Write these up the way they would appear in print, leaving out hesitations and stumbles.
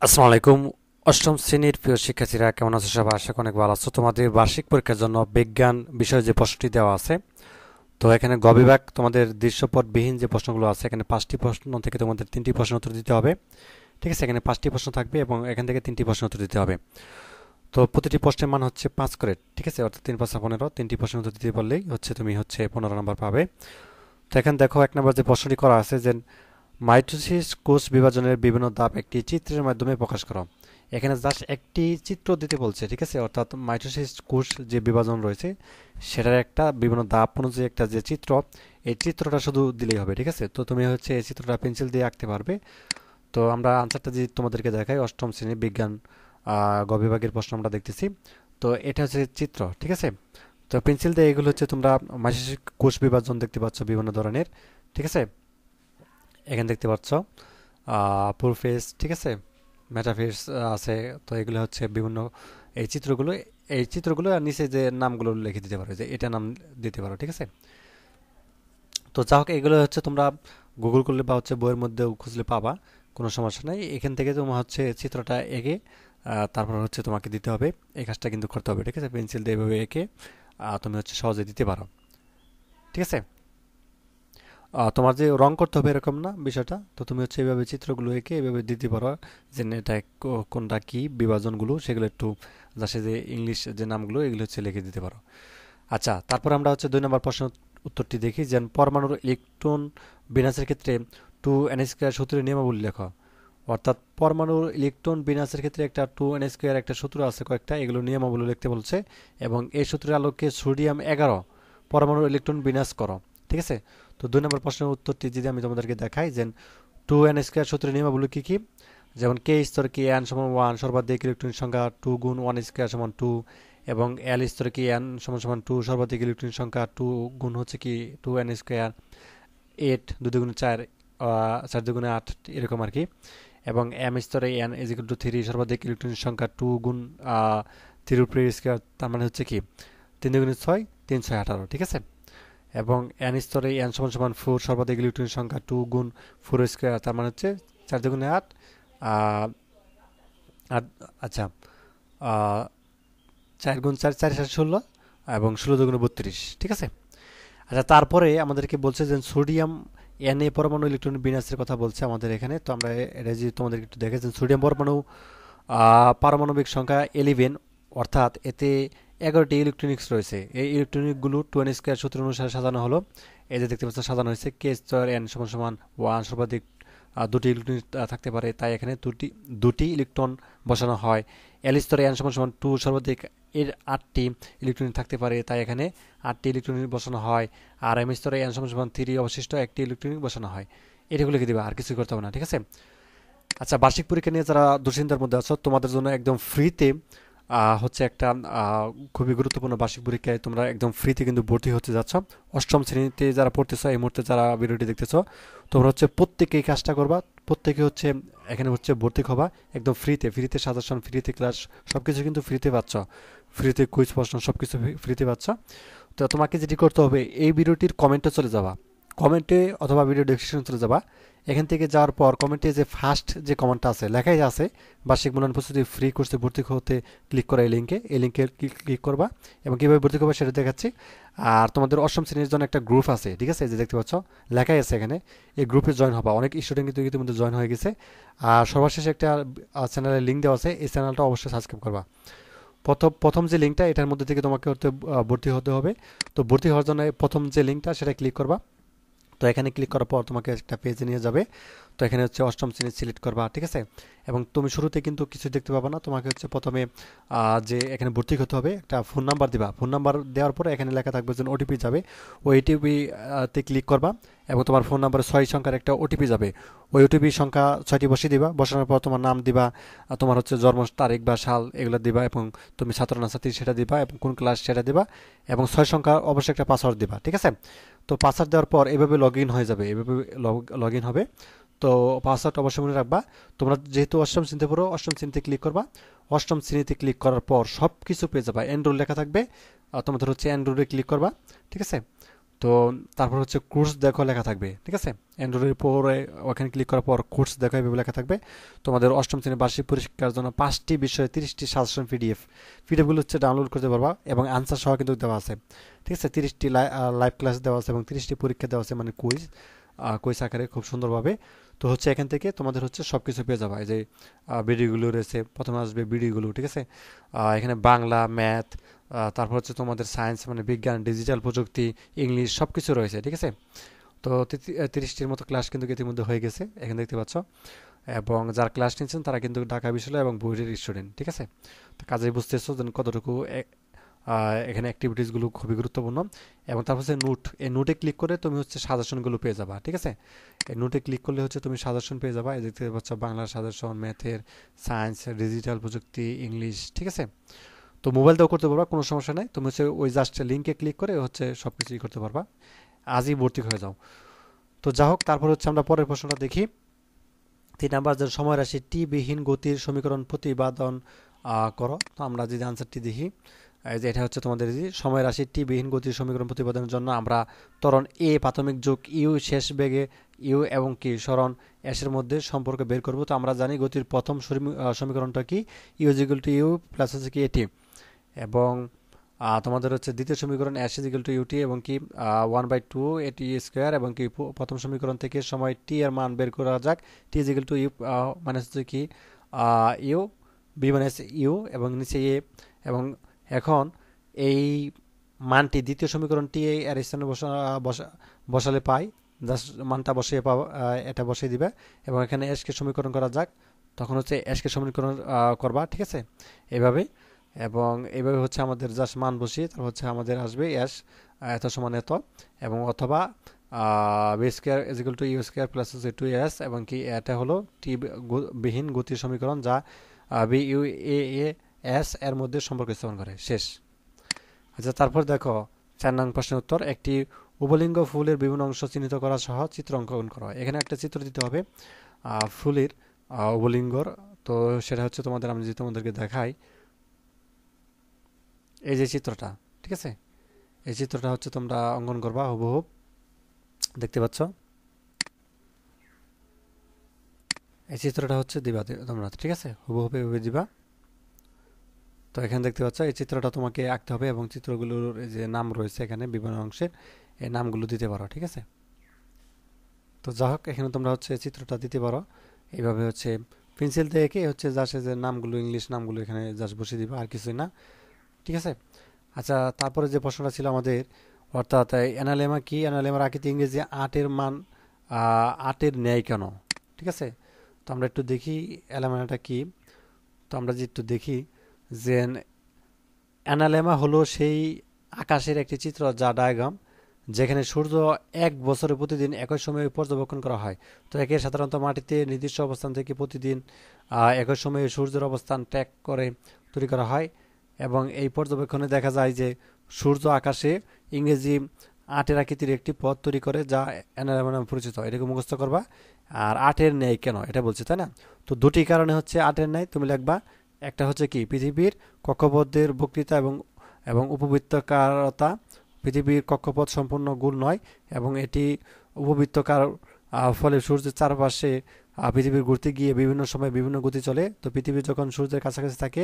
আসসালামু আলাইকুম। অষ্টম শ্রেণীর প্রিয় শিক্ষার্থীরা কেমন আছো? সবাই আশা করি অনেক ভালো আছো। তোমাদের বার্ষিক পরীক্ষার জন্য বিজ্ঞান বিষয়ে যে প্রশ্নটি দেওয়া আছে, তো এখানে গ বিভাগ তোমাদের দৃশ্যপটবিহীন যে প্রশ্নগুলো আছে, এখানে 5টি প্রশ্ন থেকে তোমাদের 3টি প্রশ্ন উত্তর দিতে হবে। ঠিক আছে, এখানে 5টি প্রশ্ন থাকবে এবং এখান থেকে 3টি প্রশ্ন উত্তর দিতে হবে। তো প্রতিটি প্রশ্নের মান হচ্ছে 5 করে। ঠিক আছে, অর্থাৎ 3 5 15, 3টি প্রশ্ন উত্তর দিতে পারলেই তুমি 15 নম্বর পাবে। তো এখানে দেখো 1 নম্বর যে প্রশ্নটি করা আছে যে মাইটোসিস কোষ বিভাজনের বিভিন্ন ধাপ একটি চিত্রের মাধ্যমে প্রকাশ করো। এখানে জাস্ট একটি চিত্র দিতে বলছে। ঠিক আছে, অর্থাৎ মাইটোসিস কোষ যে বিভাজন রয়েছে সেটার একটা বিভিন্ন ধাপ অনুযায়ী একটা যে চিত্র, এই চিত্রটা শুধু দিলেই হবে। ঠিক আছে, তো তুমি এই চিত্রটা পেন্সিল দিয়ে আঁকতে পারবে। তো আমরা আনসারটা যদি তোমাদেরকে দেখাই, অষ্টম শ্রেণী বিজ্ঞান গ বিভাগের প্রশ্ন আমরা দেখতেছি। তো এটা হচ্ছে চিত্র। ঠিক আছে, তো পেন্সিল দিয়ে এগুলো তোমরা মাইটোসিস কোষ বিভাজন দেখতে পাচ্ছ বিভিন্ন ধরনের। ঠিক আছে, এখানে দেখতে পাচ্ছ প্রোফেজ, ঠিক আছে, মেটাফেজ আছে। তো এগুলো বিভিন্ন এই চিত্রগুলো এই চিত্রগুলো আর নিচে যে নামগুলো লিখে দিতে পারো, যে এটা নাম দিতে পারো। ঠিক আছে, তো যা হোক এগুলো তোমরা গুগল করলে বা বইয়ের মধ্যেও খুঁজলে পাবা, কোনো সমস্যা নাই। এখান থেকে তোমার চিত্রটা এঁকে তারপর তোমাকে দিতে হবে। এই কাজটা কিন্তু করতে হবে। ঠিক আছে, পেন্সিল দিয়ে এভাবে এঁকে তুমি সহজে দিতে পারো। ঠিক আছে, তোমার যে রং করতে হবে এরকম না বিষয়টা। তো তুমি এইভাবে চিত্রগুলো এঁকে এভাবে দিতে পারো, যে এটা কোনটা কি বিভাজনগুলো সেগুলো একটু যাচ্ছে যে ইংলিশ যে নামগুলো এগুলো লিখে দিতে পারো। আচ্ছা, তারপর আমরা 2 নম্বর প্রশ্ন উত্তরটি দেখি যে পরমাণুর ইলেকট্রন বিন্যাসের ক্ষেত্রে 2n² সূত্রের নিয়মাবলী লেখো। অর্থাৎ পরমাণুর ইলেকট্রন বিন্যাসের ক্ষেত্রে একটা 2n² একটা সূত্র আছে কয়েকটা, এগুলো নিয়মাবলী লিখতে বলছে। এবং এই সূত্রের আলোকে সোডিয়াম 11 পরমাণুর ইলেকট্রন বিন্যাস করো। ঠিক আছে, তো 2 নম্বর প্রশ্নের উত্তরটি যদি আমি তোমাদেরকে দেখাই যে 2n² সূত্রের নিয়মাবলী কি কি, যেমন কে স্তর কে n সমান 1, সর্বাধিক ইলেকট্রনের সংখ্যা 2 গুণ 1² সমান 2, এবং এল স্তরে কি n সমান সমান 2, সর্বাধিক ইলেকট্রনের সংখ্যা 2 গুণ 2n², 8 2 দুগুণে 4, 4 দুগুণে 8, এরকম আর কি। এবং এম স্তরে n ইজিক্যাল টু 3, সর্বাধিক ইলেকট্রনের সংখ্যা 2 গুণ 3 উপরে স্কোয়ার, তার মানে 3 দুগুণে 6, 3 6 18। ঠিক আছে, এবং এন স্তরে n সমান সমান 4, সর্বাধিক ইলেকট্রনের সংখ্যা 2 গুণ 4 স্কোয়ার, তার মানে 4 দুগুণে 8, আর আচ্ছা 4 গুণ 4 4 7 16, এবং 16 দুগুণে 32। ঠিক আছে, আচ্ছা তারপরে আমাদেরকে বলছে যে সোডিয়াম এন এ পরমাণু ইলেকট্রন বিন্যাসের কথা বলছে আমাদের এখানে। তো আমরা এটা যদি তোমাদেরকে একটু দেখে, সোডিয়াম পরমাণু পারমাণবিক সংখ্যা 11, অর্থাৎ এতে 11টি ইলেকট্রনিক্স রয়েছে। এই ইলেকট্রনিকগুলো 2n² সূত্র অনুসারে সাজানো হলো। এই যে দেখতে পাচ্ছ সাজানো হয়েছে কে স্তর n সমান সমান 1, সর্বাধিক 2টি ইলেকট্রন থাকতে পারে, তাই এখানে দুটি ইলেকট্রন বসানো হয়। এল স্তরে n সমান সমান 2, সর্বাধিক এর 8টি ইলেকট্রন থাকতে পারে, তাই এখানে 8টি ইলেকট্রন বসানো হয়। আর এম স্তরে n সমান সমান 3, অবশিষ্ট একটি ইলেকট্রন বসানো হয়। এটাগুলো লিখে দিবা, আর কিছু করতে হবে না। ঠিক আছে, আচ্ছা বার্ষিক পরীক্ষা নিয়ে যারা দুশ্চিন্তার মধ্যে আছো, তোমাদের জন্য একদম ফ্রিতে একটা খুবই গুরুত্বপূর্ণ বার্ষিক পরীক্ষায় তোমরা একদম ফ্রিতে কিন্তু ভর্তি হতে যাচ্ছ। অষ্টম শ্রেণীতে যারা পড়তেছো, এই মুহূর্তে যারা ভিডিওটি দেখতেছো, তোমরা প্রত্যেকে এই কাজটা করবা। প্রত্যেকে এখানে ভর্তি হবা একদম ফ্রিতে। ফ্রিতে সাজেশন, ফ্রিতে ক্লাস, সব কিছু কিন্তু ফ্রিতে পাচ্ছ। ফ্রিতে কুইজ প্রশ্ন সব কিছু ফ্রিতে পাচ্ছ। তো তোমাকে যেটি করতে হবে, এই ভিডিওটির কমেন্টে চলে যাবা, কমেন্টে অথবা ভিডিও ডেসক্রিপশনে চলে যাবা। এখান থেকে যাওয়ার পর কমেন্টে যে ফার্স্ট যে কমেন্টটা আছে, লেখাই আছে বার্ষিক মূল্যায়ন প্রস্তুতি ফ্রি কোর্সে ভর্তি হতে ক্লিক করা, এই লিঙ্কে ক্লিক করবা। এবং কীভাবে ভর্তি করবা সেটা দেখাচ্ছি। আর তোমাদের অষ্টম শ্রেণীর জন্য একটা গ্রুপ আছে। ঠিক আছে, যে দেখতে পাচ্ছ লেখাই আছে এখানে, এই গ্রুপে জয়েন হবা। অনেক স্টুডেন্ট কিন্তু ইতিমধ্যে জয়েন হয়ে গেছে। আর সর্বশেষে একটা চ্যানেলের লিঙ্ক দেওয়া আছে, এই চ্যানেলটা অবশ্যই সাবস্ক্রাইব করবা। প্রথম যে লিঙ্কটা, এটার মধ্যে থেকে তোমাকে ভর্তি হতে হবে। তো ভর্তি হওয়ার জন্য প্রথম যে লিঙ্কটা সেটা ক্লিক করবা। তো এখানে ক্লিক করার পর তোমাকে একটা পেজে নিয়ে যাবে। তো এখানে অষ্টম শ্রেণী সিলেক্ট করবা। ঠিক আছে, এবং তুমি শুরুতে কিন্তু কিছু দেখতে পাবা না। তোমাকে প্রথমে যে এখানে ভর্তি হতে হবে, একটা ফোন নাম্বার দিবা। ফোন নাম্বার দেওয়ার পরে এখানে লেখা থাকবে যে ওটিপি যাবে, ওই ওটিপি তে ক্লিক করবা, এবং তোমার ফোন নাম্বারে 6 সংখ্যার একটা ওটিপি যাবে। ওই ওটিপি সংখ্যা 6টি বসিয়ে দিবা। বসানোর পর তোমার নাম দিবা, তোমার জন্ম তারিখ বা সাল এগুলো দিবা, এবং তুমি ছাত্র না ছাত্রী সেটা দিবা, এবং কোন ক্লাস সেটা দিবা, এবং 6 সংখ্যা অবশ্যই একটা পাসওয়ার্ড দিবা। ঠিক আছে, তো পাসওয়ার্ড দেওয়ার পর এভাবে লগ ইন হয়ে যাবে, এভাবে লগ ইন হবে। তো পাসওয়ার্ড অবশ্যই মনে রাখবা। তোমরা যেহেতু অষ্টম শ্রেণীতে পড়ো, অষ্টম শ্রেণীতে ক্লিক করবা। অষ্টম শ্রেণীতে ক্লিক করার পর সব কিছু পেয়ে যাবা, এনরোল লেখা থাকবে। তোমাদের এনরোলে ক্লিক করবা। ঠিক আছে, তো তারপর হচ্ছে কোর্স দেখো লেখা থাকবে, ঠিক আছে। অ্যান্ড্রয়েডের পরে ওখানে ক্লিক করার পর কোর্স দেখো এভাবে লেখা থাকবে। তোমাদের অষ্টম শ্রেণীর বার্ষিক পরীক্ষার জন্য 5টি বিষয়ে 30টি সাজেশন পিডিএফগুলো হচ্ছে ডাউনলোড করতে পারবা এবং আনসার সহ কিন্তু দেওয়া আছে, ঠিক আছে। 30টি লাইভ ক্লাস দেওয়া আছে এবং 30টি পরীক্ষা দেওয়া আছে, মানে কুইজ কুইজ আকারে খুব সুন্দরভাবে। তো হচ্ছে এখান থেকে তোমাদের হচ্ছে সব কিছু পেয়ে যাবা। এই যে ভিডিওগুলো রয়েছে, প্রথমে আসবে ভিডিওগুলো, ঠিক আছে। এখানে বাংলা, ম্যাথ, তারপর হচ্ছে তোমাদের সায়েন্স মানে বিজ্ঞান, ডিজিটাল প্রযুক্তি, ইংলিশ সব কিছু রয়েছে, ঠিক আছে। তো 30টির মতো ক্লাস কিন্তু ইতিমধ্যে হয়ে গেছে, এখানে দেখতে পাচ্ছ। এবং যারা ক্লাস নিচ্ছেন তারা কিন্তু ঢাকা বিশ্ববিদ্যালয় এবং বুয়েটের স্টুডেন্ট, ঠিক আছে। তো কাজেই বুঝতেছো যে কতটুকু এখানে অ্যাক্টিভিটিসগুলো খুবই গুরুত্বপূর্ণ। এবং তারপর হচ্ছে নোট, এই নোটে ক্লিক করে তুমি হচ্ছে সাজেশনগুলো পেয়ে যাবা, ঠিক আছে। এই নোটে ক্লিক করলে হচ্ছে তুমি সাজেশন পেয়ে যাবা। এই দেখতে পাচ্ছ বাংলার সাজেশন, ম্যাথের, সায়েন্স, ডিজিটাল প্রযুক্তি, ইংলিশ, ঠিক আছে। তো মোবাইল দিয়েও করতে পারবা, কোনো সমস্যা নাই। তুমি হচ্ছে ওই জাস্ট লিঙ্কে ক্লিক করে হচ্ছে সব কিছুই করতে পারবা, আজই ভর্তি হয়ে যাও। তো যা হোক, তারপর হচ্ছে আমরা পরের প্রশ্নটা দেখি। 3 নাম্বার, যে সময় রাশি টি বিহীন গতির সমীকরণ প্রতিপাদন করো। তো আমরা যদি আনসারটি দেখি, এই যে এটা হচ্ছে তোমাদের যে সময় রাশি টি বিহীন গতির সমীকরণ প্রতিপাদনের জন্য আমরা ত্বরণ এ প্রাথমিক যোগ ইউ শেষ বেগে ইউ এবং কি সরণ এস এর মধ্যে সম্পর্ক বের করব। তো আমরা জানি গতির প্রথম সমীকরণটা কি, U is equal to U plus হচ্ছে কি এটি। এবং তোমাদের হচ্ছে দ্বিতীয় সমীকরণ S is equal to UT এবং কি 1/2 এটি স্কোয়ার, এবং কি প্রথম সমীকরণ থেকে সময় টি এর মান বের করা যাক। T is equal to U minus হচ্ছে কি ইউ বি মাইনাস ইউ এবং নিচে এ। এবং এখন এই মানটি দ্বিতীয় সমীকরণটি এর স্থানে বসালে পাই, জাস্ট মানটা বসিয়ে পাবো, এটা বসিয়ে দিবে। এবং এখানে এসকে সমীকরণ করা যাক, তখন হচ্ছে এসকে সমীকরণ করবা, ঠিক আছে, এভাবে। এবং এইভাবে হচ্ছে আমাদের জাস্ট মান বসিয়ে তারপর হচ্ছে আমাদের আসবে এস এত সমান এত, এবং অথবা V square is equal to U square plus হচ্ছে 2s, এবং কি এটা হলো টি বিহীন গতির সমীকরণ যা বি ইউ এ এস এর মধ্যে সম্পর্ক স্থাপন করে, শেষ। আচ্ছা, তারপর দেখো 4 নং প্রশ্নের উত্তর। একটি উভলিঙ্গ ফুলের বিভিন্ন অংশ চিহ্নিত করা সহ চিত্র অঙ্কন করা। এখানে একটা চিত্র দিতে হবে ফুলের উভলিঙ্গর। তো সেটা হচ্ছে তোমাদের, আমি যদি তোমাদেরকে দেখাই, এই যে চিত্রটা, ঠিক আছে, এই চিত্রটা হচ্ছে তোমরা অঙ্কন করবা হুবহুব, দেখতে পাচ্ছ। এই চিত্রটা হচ্ছে দিবা তোমরা, ঠিক আছে, হুবহুব এভাবে দিবা। তো এখানে দেখতে পাচ্ছ এই চিত্রটা তোমাকে আঁকতে হবে, এবং চিত্রগুলোর যে নাম রয়েছে এখানে বিভিন্ন অংশের, এই নামগুলো দিতে পারো, ঠিক আছে। তো যা হোক, এখানে তোমরা হচ্ছে চিত্রটা দিতে পারো এইভাবে, হচ্ছে পেন্সিল দিয়ে এঁকে হচ্ছে জাস্ট যে নামগুলো, ইংলিশ নামগুলো এখানে জাস্ট বসিয়ে দিবা, আর কিছুই না, ঠিক আছে। আচ্ছা, তারপরে যে প্রশ্নটা ছিল আমাদের, অর্থাৎ অ্যানালেমা কি, অ্যানালেমার আকৃতি ইংরেজি 8-এর মান 8-এর ন্যায় কেন, ঠিক আছে। তো আমরা একটু দেখি অ্যানালেমাটা কি। তো আমরা যে একটু দেখি যে অ্যানালেমা হলো সেই আকাশের একটি চিত্র যা ডায়াগ্রাম, যেখানে সূর্য এক বছরে প্রতিদিন একই সময়ে পর্যবেক্ষণ করা হয়। তো একে সাধারণত মাটিতে নির্দিষ্ট অবস্থান থেকে প্রতিদিন একই সময়ে সূর্যের অবস্থান ট্র্যাক করে তৈরি করা হয়। এবং এই পর্যবেক্ষণে দেখা যায় যে সূর্য আকাশে ইংরেজি 8-এর আকৃতির একটি পথ তৈরি করে, যা অ্যানালেমা নামে পরিচিত। এটাকে মুখস্থ করবা। আর 8-এর ন্যায় কেন এটা বলছে, তাই না? তো দুটি কারণে হচ্ছে 8-এর ন্যায় তুমি লিখবা। একটা হচ্ছে কি, পৃথিবীর কক্ষপথের বক্তৃতা এবং এবং উপবৃত্তাকারতা। পৃথিবীর কক্ষপথ সম্পূর্ণ গোল নয় এবং এটি উপবৃত্তাকার, ফলে সূর্যের চারপাশে পৃথিবীর ঘুরতে গিয়ে বিভিন্ন সময় বিভিন্ন গতি চলে। তো পৃথিবী যখন সূর্যের কাছাকাছি থাকে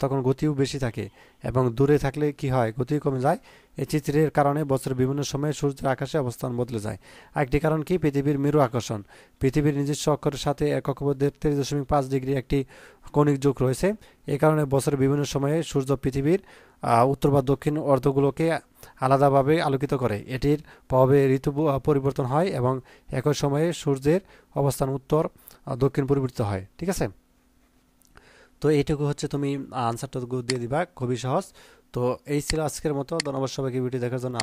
তখন গতিও বেশি থাকে, এবং দূরে থাকলে কি হয়, গতি কমে যায়। এই চিত্রের কারণে বছরের বিভিন্ন সময়ে সূর্যের আকাশে অবস্থান বদলে যায়। আরেকটি কারণ কি, পৃথিবীর মেরু আকর্ষণ। পৃথিবীর নিজস্ব অক্ষরের সাথে কক্ষপথের 23.5 ডিগ্রি একটি কৌণিক যোগ রয়েছে। এই কারণে বছরের বিভিন্ন সময়ে সূর্য পৃথিবীর উত্তর বা দক্ষিণ অর্ধগুলোকে আলাদাভাবে আলোকিত করে। এটির প্রভাবে ঋতু পরিবর্তন হয় এবং একই সময়ে সূর্যের অবস্থান উত্তর দক্ষিণ পরিবর্তিত হয়, ঠিক আছে। তো এইটুকু হচ্ছে তুমি আনসারটা দিয়ে দিবা, খুবই সহজ। তো এই ছিল আজকের মতো। ধন্যবাদ সবাইকে ভিডিও দেখার জন্য।